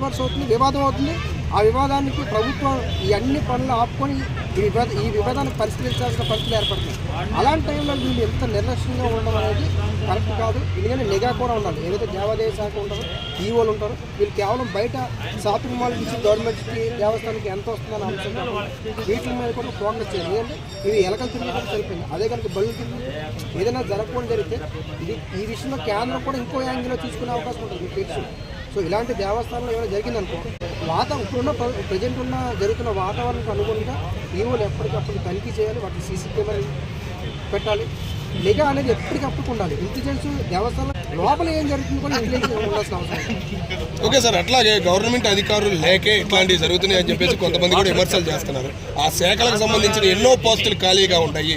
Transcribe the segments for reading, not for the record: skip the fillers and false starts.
Controversy అవుతుంది, వివాదం అవుతుంది. ఆ వివాదానికి ప్రభుత్వం ఈ అన్ని పనులు ఆపుకొని ఈ వివాదాన్ని పరిష్కరించాల్సిన పరిస్థితులు ఏర్పడుతుంది. అలాంటి టైంలో వీళ్ళు ఎంత నిర్లక్ష్యంగా ఉండడం అనేది కరెక్ట్ కాదు. ఎందుకంటే నిఘా కూడా ఉండాలి. ఏదైతే దేవాదాయ శాఖ ఉంటారో, ఈవోలు ఉంటారో, వీళ్ళు కేవలం బయట షాపింగ్ మాల్ నుంచి గవర్నమెంట్కి దేవస్థానానికి ఎంత వస్తుందని అంశం వీటి మీద కూడా ఫోకస్ చేయాలి. ఎందుకంటే ఇవి ఎలకలు తిరిగి సరిపోయింది. అదే కనుక బళ్ళు తిరిగి ఏదైనా జరగకుండా జరిగితే ఈ విషయంలో కేంద్రం కూడా ఇంకో యాంగిల్లో తీసుకునే అవకాశం ఉంటుంది, మీకు తెలుసు. సో ఇలాంటి దేవస్థానంలో ఏమైనా జరిగిందనుకో ఇప్పుడున్న ప్రజెంట్ జరుగుతున్న వాతావరణానికి అనుగుణంగా ఈవోలు ఎప్పటికప్పుడు తనిఖీ చేయాలి, వాటికి సీసీ కెమెరాలు పెట్టాలి. నిఘా అనేది ఎప్పటికప్పుడు ఉండాలి. ఇంటెలిజెన్స్ దేవస్థానం లోపల ఏం జరుగుతుంది కూడా ఇంటెలిజెన్స్ ఉండాల్సిన అవసరం. ఓకే సార్, అట్లాగే గవర్నమెంట్ అధికారులు లేకే ఇట్లాంటివి జరుగుతున్నాయి అని చెప్పేసి కొంతమంది కూడా విమర్శలు చేస్తున్నారు. ఆ శాఖలకు సంబంధించిన ఎన్నో పోస్టులు ఖాళీగా ఉంటాయి,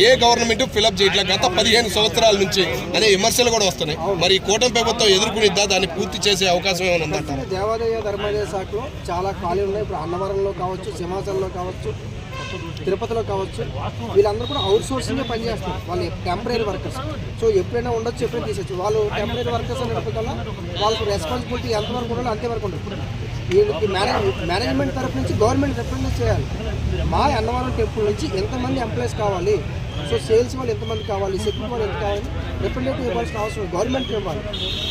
ఏ గవర్నమెంట్ ఫిలప్ చేయట్లా గత 15 సంవత్సరాల నుంచి అనే విమర్శలు కూడా వస్తున్నాయి. మరి ఈ కూటమి ప్రభుత్వం ఎదుర్కొనిద్దా, దాన్ని పూర్తి చేసే అవకాశం ఏమైనా ఉందంట? దేవాదాయ ధర్మాదాయ శాఖలో చాలా ఖాళీలు ఉన్నాయి. ఇప్పుడు అన్నవరంలో కావచ్చు, సింహాచలంలో కావచ్చు, తిరుపతిలో కావచ్చు, వీళ్ళందరూ కూడా అవుట్ సోర్సింగే పనిచేస్తారు. వాళ్ళు టెంపరీ వర్కర్స్. సో ఎప్పుడైనా ఉండొచ్చు, ఎప్పుడైనా తీసేచ్చు. వాళ్ళు టెంపరీ వర్కర్స్ అనేప్పటికల్లా వాళ్ళకు రెస్పాన్సిబిలిటీ ఎంతవరకు ఉండాలో అంతవరకు ఉంటుంది. వీళ్ళకి మేనేజ్మెంట్ తరఫు నుంచి గవర్నమెంట్ రిప్రజెంట్ చేయాలి. మా అన్నవరం టెంపుల్ నుంచి ఎంతమంది ఎంప్లాయీస్ కావాలి, సో సేల్స్ వాళ్ళు ఎంతమంది కావాలి, సెక్యూరిటీ వాళ్ళు ఎంత కావాలి, రిప్రజెంటేటివ్ ఇవ్వాల్సిన అవసరం గవర్నమెంట్ ఇవ్వాలి.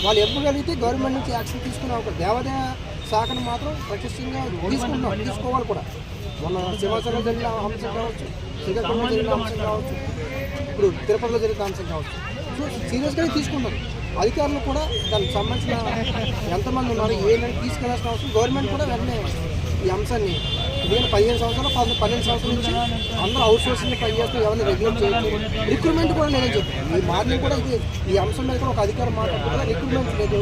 వాళ్ళు ఇవ్వగలిగితే గవర్నమెంట్ నుంచి యాక్షన్ తీసుకునే అవకాశం. దేవాదాయ శాఖను మాత్రం ప్రతిష్టంగా తీసుకోవాలి కూడా. మొన్న సింహాచలంలో జరిగిన అంశం కావచ్చు, శ్రీకాకుళంలో జరిగిన అంశం కావచ్చు, ఇప్పుడు తిరుపతిలో జరిగిన అంశం కావచ్చు. సో సీరియస్గానే తీసుకుంటారు. అధికారులు కూడా దానికి సంబంధించిన ఎంతమంది ఉన్నారు ఏంటంటే తీసుకెళ్లాల్సిన అవసరం. గవర్నమెంట్ కూడా వెంటనే ఈ అంశాన్ని ఎందుకంటే 15 సంవత్సరాలు 12 సంవత్సరాల నుంచి అందరూ అవుట్ సోర్సింగ్ పనిచేస్తూ ఎవరిని రెగ్యులేట్ చేయొచ్చు. రిక్రూట్మెంట్ కూడా లేదని చెప్పి ఈ మార్నింగ్ కూడా ఈ అంశం మీద కూడా ఒక అధికారం మాట్లాడుకుంటే రిక్రూట్మెంట్ లేదు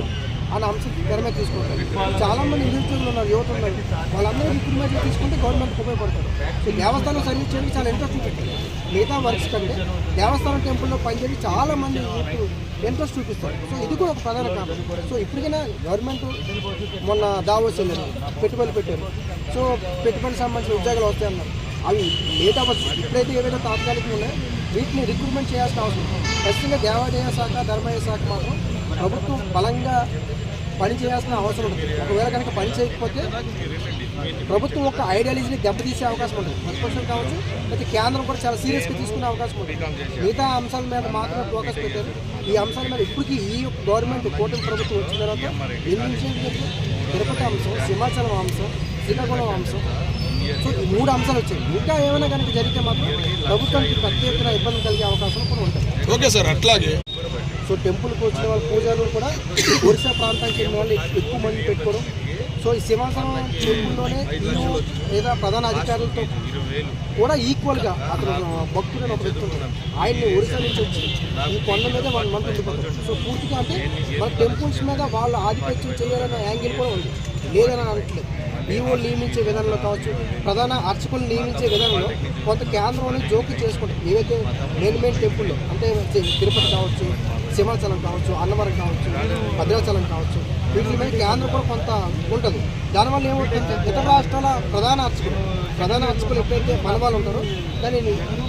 అన్న అంశం తెర మీద తీసుకుంటారు. చాలామంది నిరుద్యోగులు ఉన్నారు, యువత ఉన్నారు, వాళ్ళందరూ రిక్రూట్మెంట్ తీసుకుంటే గవర్నమెంట్కి ఉపయోగపడతారు. సో దేవస్థానం సర్వీస్ చేయడానికి చాలా ఇంట్రెస్ట్ చూపిస్తారు. మిగతా వర్క్స్ కంటే దేవస్థానం టెంపుల్లో పనిచేసి చాలామంది ఇంట్రెస్ట్ చూపిస్తారు. సో ఇది కూడా ఒక ప్రధాన కారణం. సో ఇప్పటికైనా గవర్నమెంట్ మొన్న దావోస్ వెళ్ళారు, పెట్టుబడులు పెట్టారు. సో పెట్టుబడికి సంబంధించిన ఉద్యోగాలు వస్తాయన్నారు. అవి లేట్ అవ్వచ్చు. ఇప్పుడైతే ఏవైతే తాత్కాలికంగా ఉన్నాయో వీటిని రిక్రూట్మెంట్ చేయాల్సిన అవసరం. ఖచ్చితంగా దేవాదాయ శాఖ ధర్మాదాయ శాఖ మాత్రం ప్రభుత్వం బలంగా పని చేయాల్సిన అవసరం ఉంటుంది. ఒకవేళ కనుక పని చేయకపోతే ప్రభుత్వం ఒక ఐడియాలజీని దెబ్బతీసే అవకాశం ఉంటుంది. ప్రతిపక్షం కావచ్చు, అయితే కేంద్రం కూడా చాలా సీరియస్గా తీసుకునే అవకాశం ఉంటుంది. మిగతా అంశాల మీద మాత్రమే ఫోకస్ పెట్టారు. ఈ అంశాల మీద ఇప్పటికీ ఈ గవర్నమెంట్ కూటమి ప్రభుత్వం వచ్చిన తర్వాత ఎన్ని విషయాలు తిరుపతి అంశం, సింహాచలం అంశం, శ్రీకాకుళం అంశం, సో ఈ 3 అంశాలు వచ్చాయి. ఇంకా ఏమైనా కనుక జరిగితే మాత్రం ప్రభుత్వానికి పెద్ద ఎత్తున ఇబ్బంది కలిగే అవకాశం కూడా ఉంటుంది. ఓకే సార్, అట్లాగే సో టెంపుల్కి వచ్చిన వాళ్ళ పూజలు కూడా ఒరిస్సా ప్రాంతానికి చెందిన వాళ్ళు ఎక్కువ మంది పెట్టుకోవడం. సో ఈ సింహాచలం టెంపుల్లోనే లేదా ప్రధాన అధికారులతో కూడా ఈక్వల్గా అతను భక్తుడని ఒక వ్యక్తి ఉంటాడు. ఆయన్ని ఒరిస్సా నుంచి వచ్చి ఈ కొండ మీద 1 మంత్ ఉండిపోతారు. సో పూర్తిగా అంటే మన టెంపుల్స్ మీద వాళ్ళు ఆధిపత్యం చేయాలన్న యాంగిల్ కూడా ఉంది, లేదని అనట్లేదు. ఈవోలు నియమించే విధానంలో కావచ్చు, ప్రధాన అర్చకులు నియమించే విధానంలో కొంత కేంద్రంలో జోక్యం చేసుకుంటాం. ఏవైతే మెయిన్ టెంపుల్లో అంటే తిరుపతి కావచ్చు, సింహాచలం కావచ్చు, అన్నవరం కావచ్చు, భద్రాచలం కావచ్చు, వీటి మీద కేంద్రం కూడా కొంత ఉంటుంది. దానివల్ల ఏమవుతుంది, ఇతర రాష్ట్రాల ప్రధాన అర్చకులు ఎప్పుడైతే మన వాళ్ళు ఉంటారో దాన్ని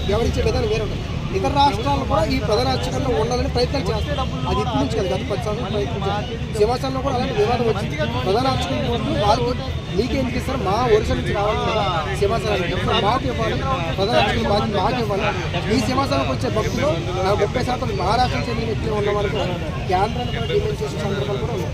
వ్యవహరించే విధానం వేరే ఉంటుంది. ఇతర రాష్ట్రాలు కూడా ఈ ప్రధాన అర్చకుల్లో ఉండాలని ప్రయత్నాలు చేస్తారు. అది ఇప్పుడు నుంచి కాదు, గత 10 సంవత్సరాలు ప్రయత్నించారు. సింహాచలంలో కూడా అలాంటి వివాదం వచ్చింది. ప్రధాన అర్చకులు వాళ్ళకి మీకే ఎందుకు ఇస్తారు, మా ఒరిస్సా నుంచి రావాలి కదా సింహాచలానికి, మాకు ఇవ్వాలి, ప్రధాన అర్చకులు బాధ్యత మాకు ఇవ్వాలి. ఈ సింహాచలంకి వచ్చే భక్తులు 30% మహారాష్ట్ర చెందిన వ్యక్తులు ఉన్న వాళ్ళకి కేంద్రాన్ని కూడా డిమాండ్ చేసే సందర్భాలు కూడా ఉన్నాయి.